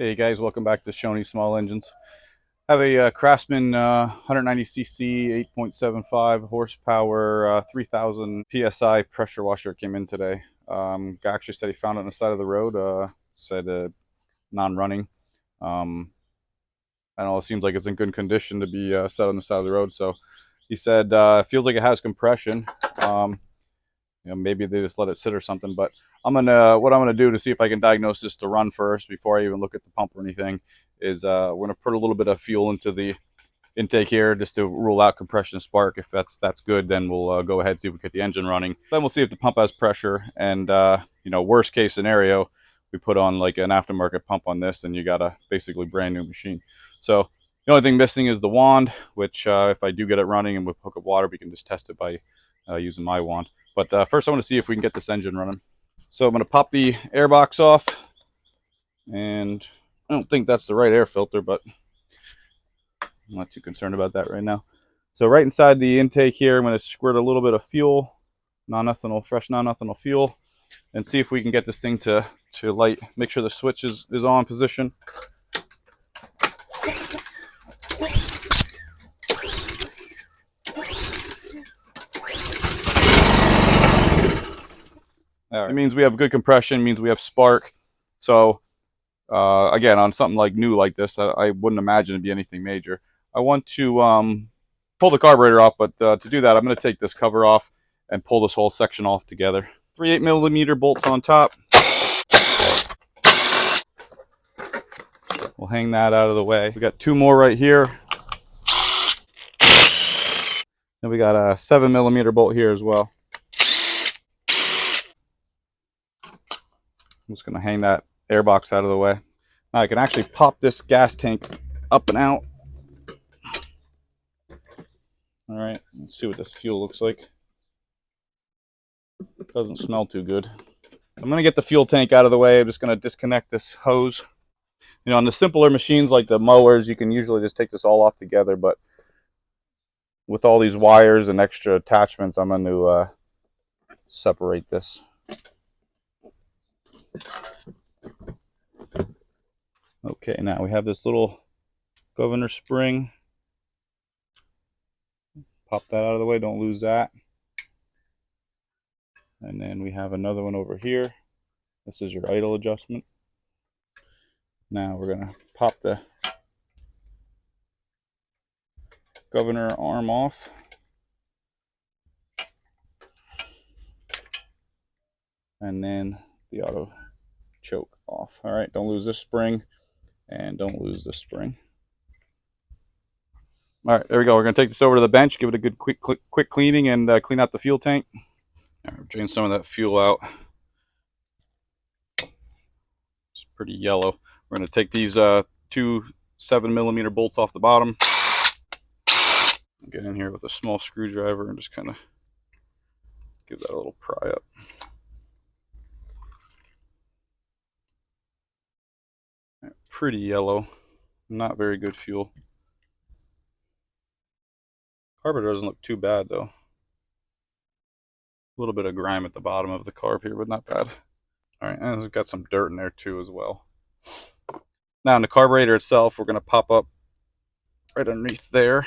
Hey guys, welcome back to Shoney Small Engines. I have a Craftsman 190cc 8.75 horsepower 3000 psi pressure washer. Came in today. Guy actually said he found it on the side of the road. Said non-running. I don't know. It seems like it's in good condition to be set on the side of the road. So he said it feels like it has compression. Maybe they just let it sit or something. But what I'm gonna do to see if I can diagnose this to run first before I even look at the pump or anything is we're gonna put a little bit of fuel into the intake here just to rule out compression and spark. If that's good, then we'll go ahead and see if we get the engine running. Then we'll see if the pump has pressure. And worst case scenario, we put on like an aftermarket pump on this, and you got a basically brand new machine. So the only thing missing is the wand, which if I do get it running and we hook up water, we can just test it by using my wand. But first I want to see if we can get this engine running. So I'm going to pop the air box off. And I don't think that's the right air filter, but I'm not too concerned about that right now. So right inside the intake here, I'm going to squirt a little bit of fuel, fresh non-ethanol fuel, and see if we can get this thing to light. Make sure the switch is on position. It means we have good compression, means we have spark. So again, on something like new like this, I wouldn't imagine it'd be anything major. I want to pull the carburetor off, but to do that, I'm going to take this cover off and pull this whole section off together. 3 8mm bolts on top. We'll hang that out of the way. We got 2 more right here. Then we got a 7mm bolt here as well. I'm just going to hang that air box out of the way. Now I can actually pop this gas tank up and out. All right, let's see what this fuel looks like. It doesn't smell too good. I'm going to get the fuel tank out of the way. I'm just going to disconnect this hose. On the simpler machines like the mowers, you can usually just take this all off together, but with all these wires and extra attachments, I'm going to separate this. Okay, now we have this little governor spring. Pop that out of the way, don't lose that. And then we have another one over here. This is your idle adjustment. Now we're going to pop the governor arm off. And then the auto choke off. All right, don't lose this spring, and don't lose this spring. All right, there we go. We're going to take this over to the bench, give it a good quick cleaning, and clean out the fuel tank. All right, drain some of that fuel out. It's pretty yellow. We're going to take these 2 7mm bolts off the bottom. Get in here with a small screwdriver and just kind of give that a little pry up. Right, pretty yellow. Not very good fuel. Carburetor doesn't look too bad though. A little bit of grime at the bottom of the carb here, but not bad. All right, and it's got some dirt in there too as well. Now in the carburetor itself, we're going to pop up right underneath there,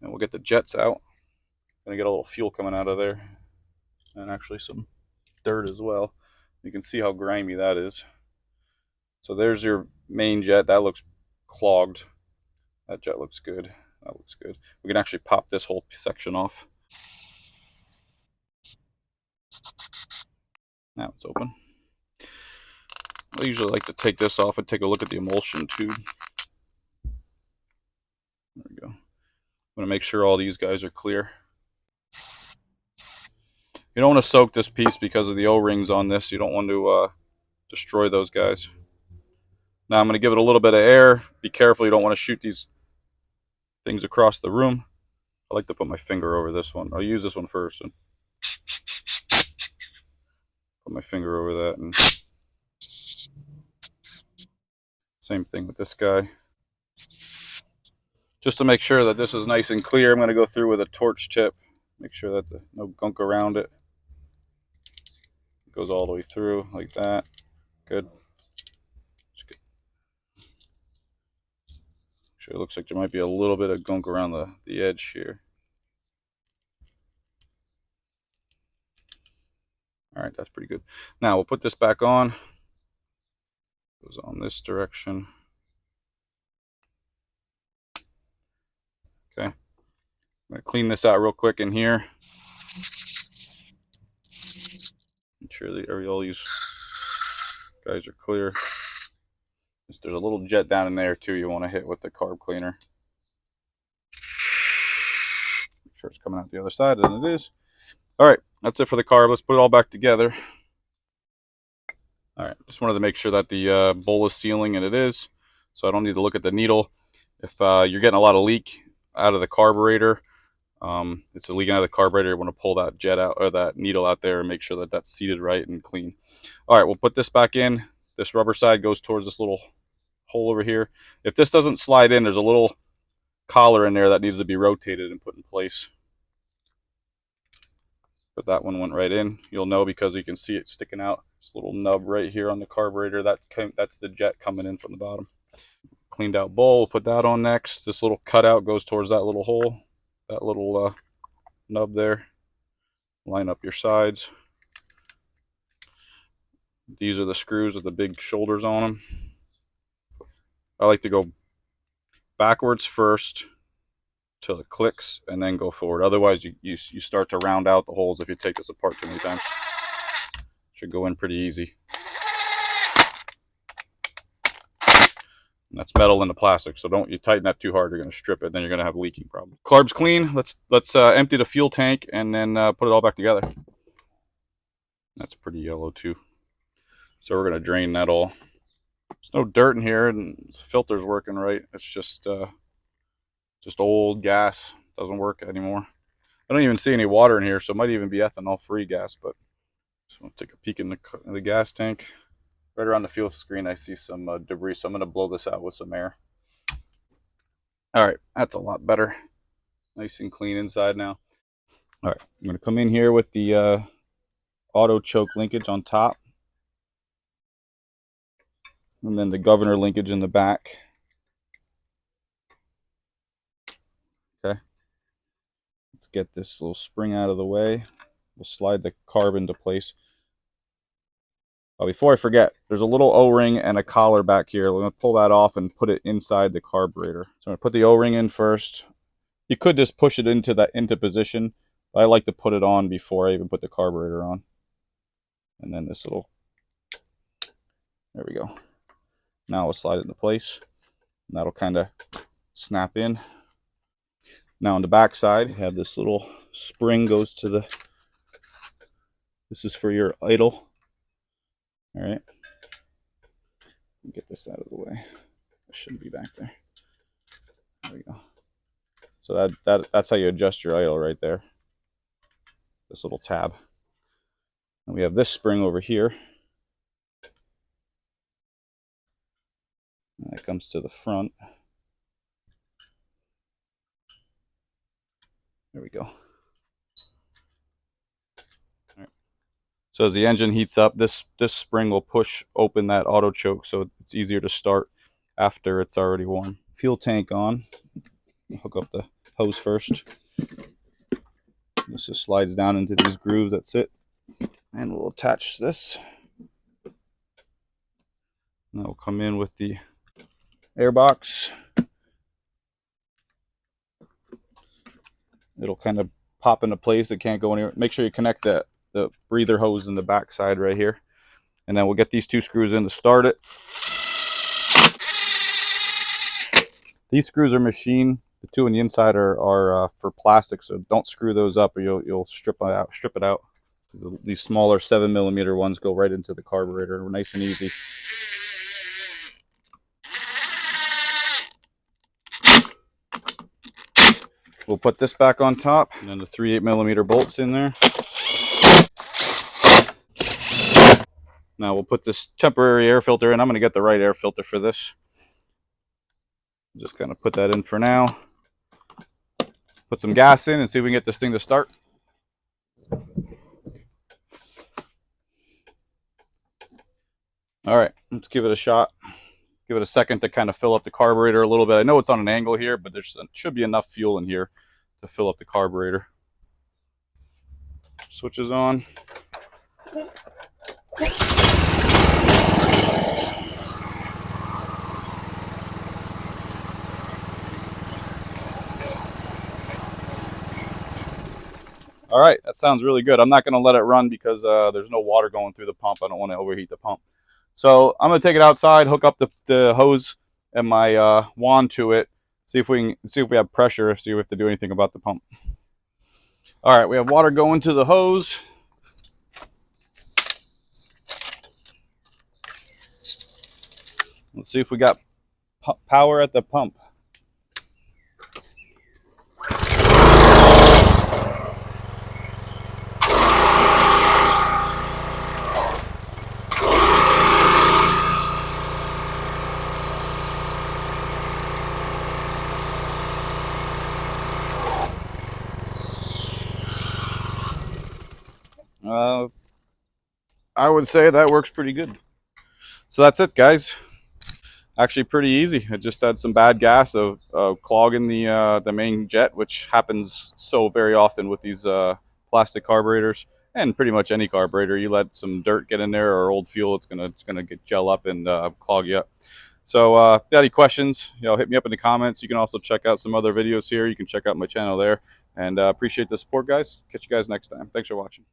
and we'll get the jets out. Going to get a little fuel coming out of there, and actually some dirt as well. You can see how grimy that is. So there's your main jet. That looks clogged. That jet looks good. That looks good. We can actually pop this whole section off. Now it's open. I usually like to take this off and take a look at the emulsion tube. There we go. I'm going to make sure all these guys are clear. You don't want to soak this piece because of the O-rings on this. You don't want to destroy those guys. Now I'm going to give it a little bit of air. Be careful, you don't want to shoot these things across the room. I like to put my finger over this one. I'll use this one first and put my finger over that. And same thing with this guy. Just to make sure that this is nice and clear, I'm going to go through with a torch tip. Make sure that there's no gunk around it. It goes all the way through like that. Good. Actually, it looks like there might be a little bit of gunk around the edge here. All right, that's pretty good. Now we'll put this back on. Goes on this direction. Okay. I'm going to clean this out real quick in here. Make sure that all these guys are clear. There's a little jet down in there too you want to hit with the carb cleaner. Make sure it's coming out the other side, and it is. All right, that's it for the carb. Let's put it all back together. All right, just wanted to make sure that the bowl is sealing, and it is. So I don't need to look at the needle. If you're getting a lot of leak out of the carburetor, it's leaking out of the carburetor, you want to pull that jet out, or that needle out there, and make sure that that's seated right and clean. All right, we'll put this back in. This rubber side goes towards this little hole over here. If this doesn't slide in, there's a little collar in there that needs to be rotated and put in place. But that one went right in. You'll know because you can see it sticking out. This little nub right here on the carburetor, that's the jet coming in from the bottom. Cleaned out bowl, we'll put that on next. This little cutout goes towards that little hole, that little nub there. Line up your sides. These are the screws with the big shoulders on them. I like to go backwards first till it clicks and then go forward. Otherwise you start to round out the holes if you take this apart too many times. Should go in pretty easy. And that's metal into plastic, so don't you tighten that too hard, you're going to strip it, then you're going to have a leaking problem. Carb's clean. Let's empty the fuel tank and then put it all back together. That's pretty yellow too, so we're going to drain that all. There's no dirt in here, and the filter's working right. It's just old gas. Doesn't work anymore. I don't even see any water in here, so it might even be ethanol-free gas, but just want to take a peek in the gas tank. Right around the fuel screen, I see some debris, so I'm going to blow this out with some air. All right, that's a lot better. Nice and clean inside now. All right, I'm going to come in here with the auto choke linkage on top, and then the governor linkage in the back. Okay, let's get this little spring out of the way. We'll slide the carb into place. Oh, before I forget, there's a little O-ring and a collar back here. We're going to pull that off and put it inside the carburetor. So I'm going to put the O-ring in first. You could just push it into position. I like to put it on before I even put the carburetor on. And then this little, there we go. Now we'll slide it into place. And that'll kind of snap in. Now on the back side, you have this little spring goes to the, this is for your idle. All right. Get this out of the way. It shouldn't be back there. There we go. So that's how you adjust your idle right there. This little tab. And we have this spring over here. And that comes to the front. There we go. So as the engine heats up, this spring will push open that auto choke, so it's easier to start after it's already warm. Fuel tank on. Hook up the hose first. This just slides down into these grooves. That's it. And we'll attach this. Now we'll come in with the air box. It'll kind of pop into place. It can't go anywhere. Make sure you connect the breather hose in the back side right here, and then we'll get these two screws in to start it. These screws are machined. The two on the inside are for plastic, so don't screw those up or you'll strip it out. These smaller 7mm ones go right into the carburetor, nice and easy. We'll put this back on top, and then the 3 8mm bolts in there. Now we'll put this temporary air filter in. I'm going to get the right air filter for this. Just kind of put that in for now. Put some gas in and see if we can get this thing to start. All right, let's give it a shot. Give it a second to kind of fill up the carburetor a little bit. I know it's on an angle here, but there should be enough fuel in here to fill up the carburetor. Switches on. All right, that sounds really good. I'm not going to let it run because there's no water going through the pump. I don't want to overheat the pump. So I'm going to take it outside, hook up the hose and my wand to it, see if we have pressure, see if we have to do anything about the pump. All right, we have water going to the hose. Let's see if we got power at the pump. I would say that works pretty good. So that's it, guys. Actually pretty easy. I just had some bad gas of clogging the main jet, which happens so very often with these plastic carburetors and pretty much any carburetor. You let some dirt get in there or old fuel, it's gonna get gel up and clog you up. So if you have any questions, hit me up in the comments. You can also check out some other videos here. You can check out my channel there. And appreciate the support, guys. Catch you guys next time. Thanks for watching.